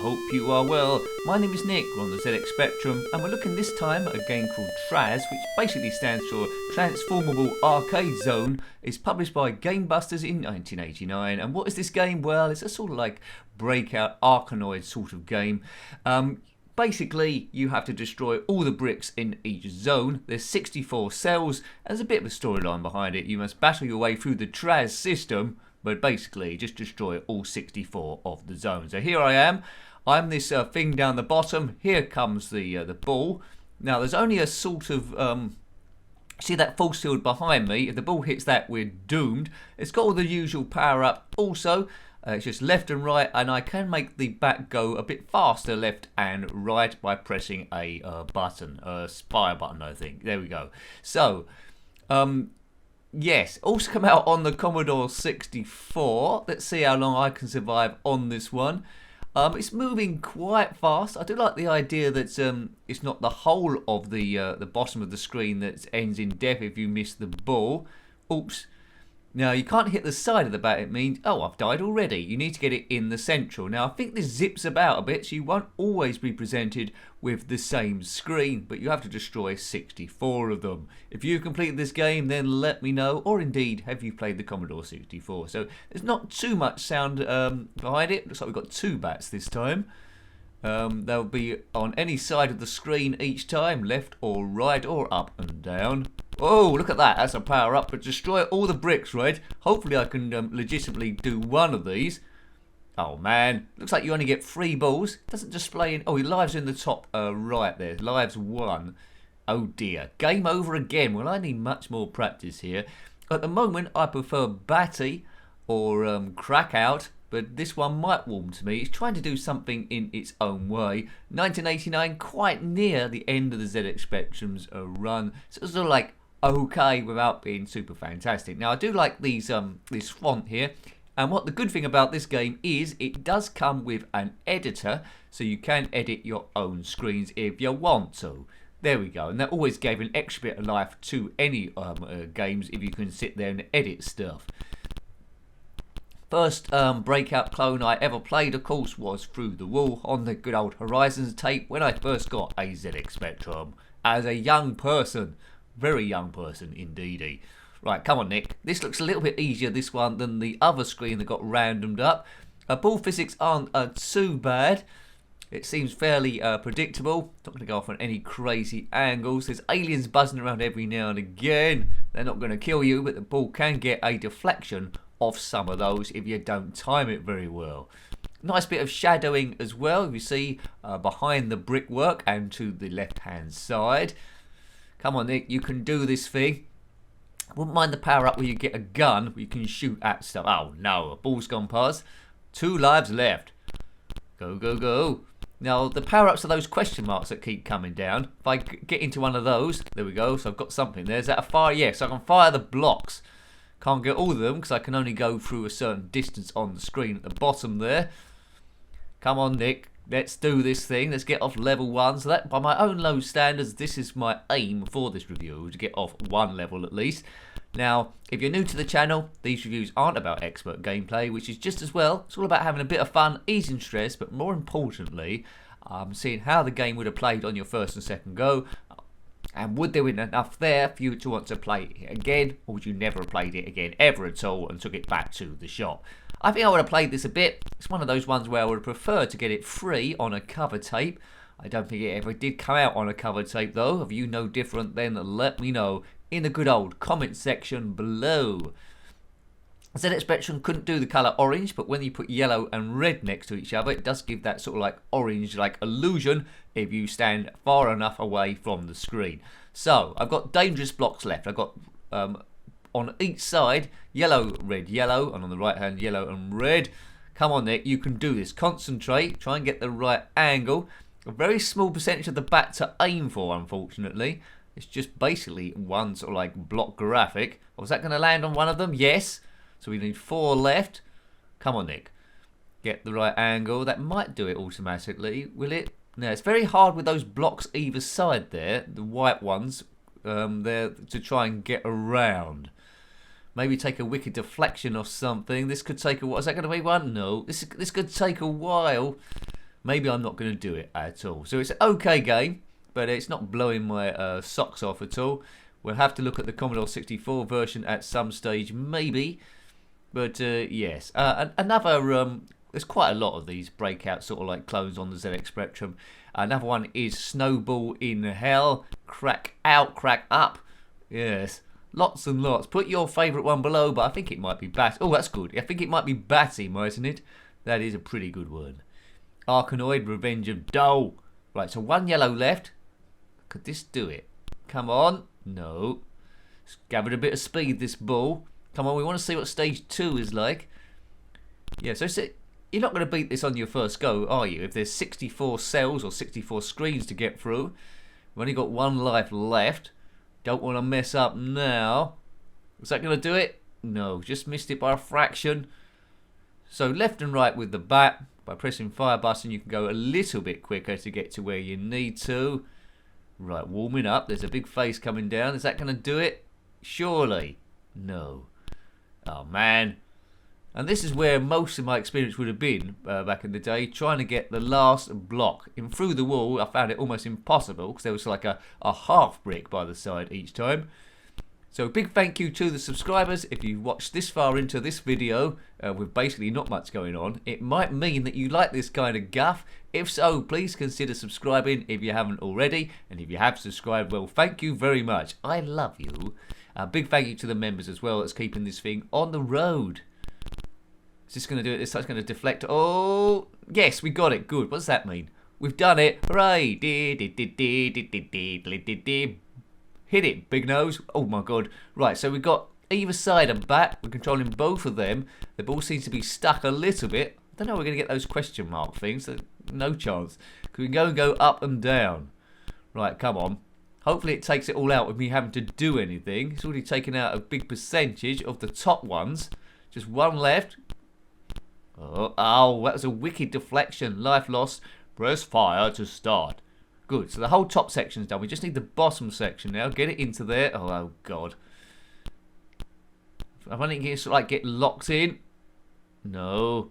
hope you are well. My name is Nick, we're on the ZXspectrum, and we're looking this time at a game called Traz, which basically stands for Transformable Arcade Zone. It's published by Gamebusters in 1989, and what is this game? Well, it's a sort of like Breakout Arkanoid sort of game. Basically, you have to destroy all the bricks in each zone. There's 64 cells, and there's a bit of a storyline behind it. You must battle your way through the Traz system, but basically just destroy all 64 of the zones. So here I am. I'm this thing down the bottom. Here comes the ball. Now there's only a sort of see that force field behind me. If the ball hits that, we're doomed. It's got all the usual power up. Also, it's just left and right, and I can make the bat go a bit faster left and right by pressing a button, a spire button, I think. There we go. So, yes, also come out on the Commodore 64. Let's see how long I can survive on this one. It's moving quite fast. I do like the idea that it's not the whole of the bottom of the screen that ends in death if you miss the ball. Oops. Now, you can't hit the side of the bat. It means, oh, I've died already. You need to get it in the central. Now, I think this zips about a bit, so you won't always be presented with the same screen, but you have to destroy 64 of them. If you've completed this game, then let me know, or indeed, have you played the Commodore 64? So, there's not too much sound behind it. Looks like we've got two bats this time. They'll be on any side of the screen each time, left or right or up and down. Oh, look at that. That's a power up. But destroy all the bricks, right? Hopefully I can legitimately do one of these. Oh, man. Looks like you only get 3 balls. Doesn't display in... Oh, your lives in the top right there. Lives 1. Oh, dear. Game over again. Well, I need much more practice here. At the moment, I prefer Batty or Crackout. But this one might warm to me. It's trying to do something in its own way. 1989, quite near the end of the ZXspectrum's run. So it's sort of like okay without being super fantastic. Now I do like these this font here, and what the good thing about this game is it does come with an editor, so you can edit your own screens if you want to. There we go, and that always gave an extra bit of life to any games if you can sit there and edit stuff. First Breakout clone I ever played, of course, was Through the Wall on the good old Horizons tape when I first got a ZXspectrum as a young person. Very young person, indeedy. Right, come on, Nick. This looks a little bit easier, this one, than the other screen that got randomed up. Ball physics aren't too bad. It seems fairly predictable. Not going to go off on any crazy angles. There's aliens buzzing around every now and again. They're not going to kill you, but the ball can get a deflection off some of those if you don't time it very well. Nice bit of shadowing as well, you see, behind the brickwork and to the left-hand side. Come on, Nick, you can do this thing. Wouldn't mind the power up where you get a gun where you can shoot at stuff. Oh no, a ball's gone past. 2 lives left. Go, go, go. Now, the power-ups are those question marks that keep coming down. If I get into one of those, there we go, so I've got something there. Is that a fire? Yes, so I can fire the blocks. Can't get all of them because I can only go through a certain distance on the screen at the bottom there. Come on, Nick. Let's do this thing. Let's get off level 1. So that, by my own low standards, this is my aim for this review, to get off 1 level at least. Now, if you're new to the channel, these reviews aren't about expert gameplay, which is just as well. It's all about having a bit of fun, easing stress, but more importantly, seeing how the game would have played on your first and second go. And would there be enough there for you to want to play it again, or would you never have played it again ever at all and took it back to the shop? I think I would have played this a bit. It's one of those ones where I would have preferred to get it free on a cover tape. I don't think it ever did come out on a cover tape though. If you know different, then let me know in the good old comment section below. ZXspectrum couldn't do the colour orange, but when you put yellow and red next to each other, it does give that sort of like orange like illusion if you stand far enough away from the screen. So I've got dangerous blocks left. I've got on each side yellow, red, yellow, and on the right hand yellow and red. Come on, Nick, you can do this. Concentrate, try and get the right angle. A very small percentage of the bat to aim for, unfortunately. It's just basically one sort of like block graphic. Was that going to land on one of them? Yes. So we need 4 left. Come on, Nick. Get the right angle. That might do it automatically, will it? No, it's very hard with those blocks either side there, the white ones, there to try and get around. Maybe take a wicked deflection or something. This could take a while. Is that going to be one? No. This could take a while. maybe I'm not going to do it at all. So it's an okay game, but it's not blowing my socks off at all. We'll have to look at the Commodore 64 version at some stage, maybe. But yes, another. There's quite a lot of these Breakout sort of like clones on the ZXspectrum. Another one is Snowball in Hell. Crack out, crack up. Yes, lots and lots. Put your favourite one below, but I think it might be Bat. Oh, that's good. I think it might be Batty, mightn't it? That is a pretty good one. Arkanoid, Revenge of Doe. Right, so one yellow left. Could this do it? Come on. No. It's gathered a bit of speed, this ball. Come on, we want to see what stage 2 is like. Yeah, so you're not going to beat this on your first go, are you? If there's 64 cells or 64 screens to get through. We've only got one life left. Don't want to mess up now. Is that going to do it? No, just missed it by a fraction. So left and right with the bat. By pressing fire button, you can go a little bit quicker to get to where you need to. Right, warming up. There's a big face coming down. Is that going to do it? Surely. No. Oh, man. And this is where most of my experience would have been back in the day, trying to get the last block. And through the wall, I found it almost impossible because there was like a half brick by the side each time. So big thank you to the subscribers. If you watched this far into this video with basically not much going on, it might mean that you like this kind of guff. If so, please consider subscribing if you haven't already. And if you have subscribed, well, thank you very much. I love you. Big thank you to the members as well that's keeping this thing on the road. Is this going to do it? This time's going to deflect. Oh, yes, we got it. Good. What does that mean? We've done it. Hooray. Hit it, big nose. Oh my god. Right, so we've got either side of bat. We're controlling both of them. The ball seems to be stuck a little bit. I don't know how we're going to get those question mark things. No chance. We can go up and down. Right, come on. Hopefully it takes it all out with me having to do anything. It's already taken out a big percentage of the top ones. Just one left. Oh, that was a wicked deflection. Life lost. Press fire to start. Good, so the whole top section's done. We just need the bottom section now. Get it into there. Oh god. I want it to like get locked in. No.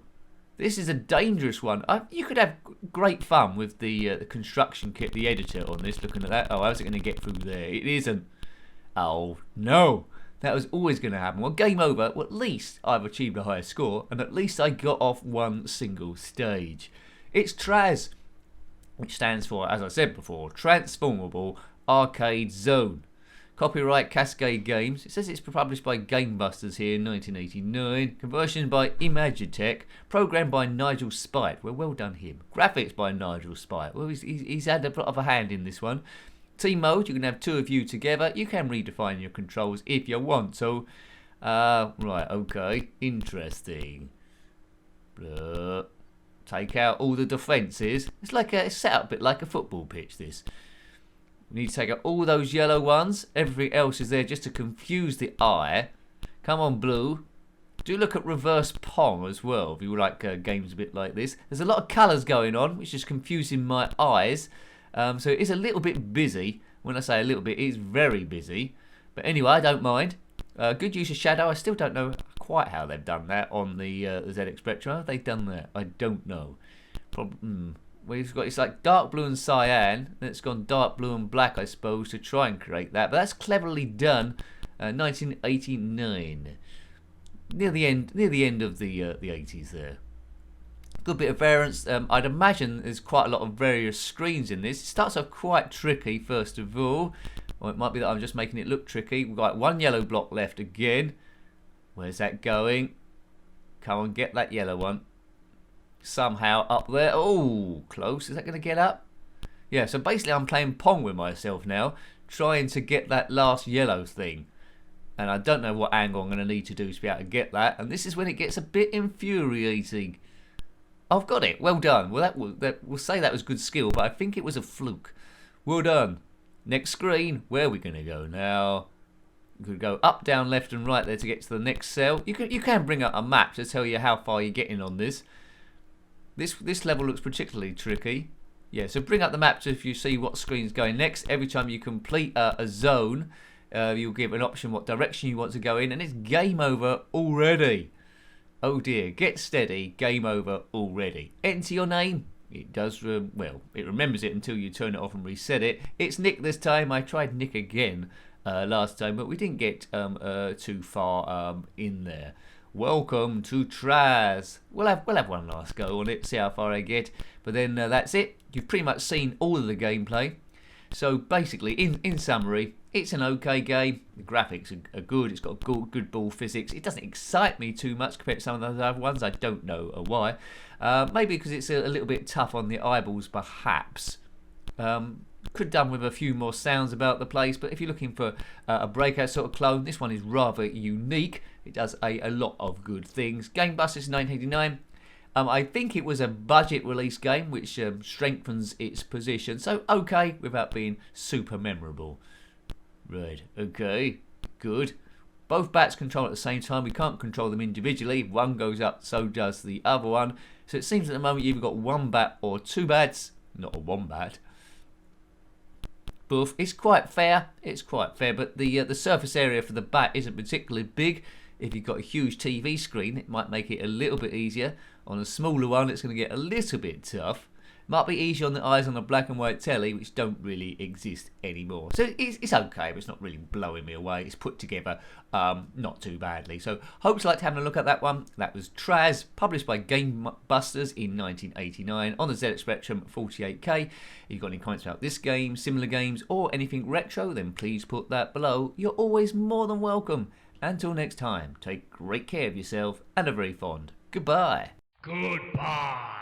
This is a dangerous one. You could have great fun with the construction kit, the editor on this, looking at that. Oh, how's it going to get through there? It isn't. Oh, no. That was always going to happen. Well, game over. Well, at least I've achieved a higher score, and at least I got off one single stage. It's Traz, which stands for, as I said before, Transformable Arcade Zone. Copyright Cascade Games. It says it's published by Gamebusters here in 1989. Conversion by Imagitech. Programmed by Nigel Spite. Well done him. Graphics by Nigel Spite. Well, he's had a bit of a hand in this one. Team mode, you can have two of you together. You can redefine your controls if you want to. Right, okay. Interesting. Take out all the defences. It's like it's set up a bit like a football pitch, this. We need to take out all those yellow ones. Everything else is there just to confuse the eye. Come on, blue. Do look at reverse Pong as well, if you like games a bit like this. There's a lot of colours going on, which is confusing my eyes. So it is a little bit busy. When I say a little bit, it is very busy. But anyway, I don't mind. Good use of shadow. I still don't know quite how they've done that on the ZXspectrum. How have they done that? I don't know. We've got, it's like dark blue and cyan. Then it's gone dark blue and black, I suppose, to try and create that. But that's cleverly done. 1989. Near the end of the 80s there. Good bit of variance. I'd imagine there's quite a lot of various screens in this. It starts off quite tricky first of all. Or it might be that I'm just making it look tricky. We've got one yellow block left again. Where's that going? Come on, get that yellow one. Somehow up there. Oh, close. Is that going to get up? Yeah, so basically I'm playing Pong with myself now, trying to get that last yellow thing. And I don't know what angle I'm going to need to do to be able to get that. And this is when it gets a bit infuriating. I've got it. Well done. Well, we'll say that was good skill, but I think it was a fluke. Well done. Next screen. Where are we going to go now? We could go up, down, left, and right there to get to the next cell. You can bring up a map to tell you how far you're getting on this. This level looks particularly tricky. Yeah, so bring up the map so if you see what screen's going next. Every time you complete a zone, you'll give an option what direction you want to go in, and it's game over already. Oh dear, get steady, game over already. Enter your name, It does, well, it remembers it until you turn it off and reset it. It's Nick this time. I tried Nick again last time, but we didn't get too far in there. Welcome to Traz. We'll have one last go on it, see how far I get. But then that's it. You've pretty much seen all of the gameplay. So basically, in summary, it's an okay game. The graphics are good. It's got good ball physics. It doesn't excite me too much compared to some of those other ones. I don't know why. Maybe because it's a little bit tough on the eyeballs, perhaps. Could have done with a few more sounds about the place, but if you're looking for a Breakout sort of clone, this one is rather unique. It does a lot of good things. Gamebusters 1989. I think it was a budget release game, which strengthens its position. So okay, without being super memorable. Right, okay, good. Both bats control at the same time. We can't control them individually. If one goes up, so does the other one. So it seems at the moment you've either got one bat or two bats, not a wombat. Boof. It's quite fair. It's quite fair, but the surface area for the bat isn't particularly big. If you've got a huge TV screen, it might make it a little bit easier. On a smaller one, it's going to get a little bit tough. Might be easier on the eyes on a black and white telly, which don't really exist anymore. So it's okay, but it's not really blowing me away. It's put together not too badly. So hope you liked having a look at that one. That was Traz, published by Gamebusters in 1989 on the ZXspectrum 48K. If you've got any comments about this game, similar games, or anything retro, then please put that below. You're always more than welcome. Until next time, take great care of yourself and a very fond goodbye. Goodbye.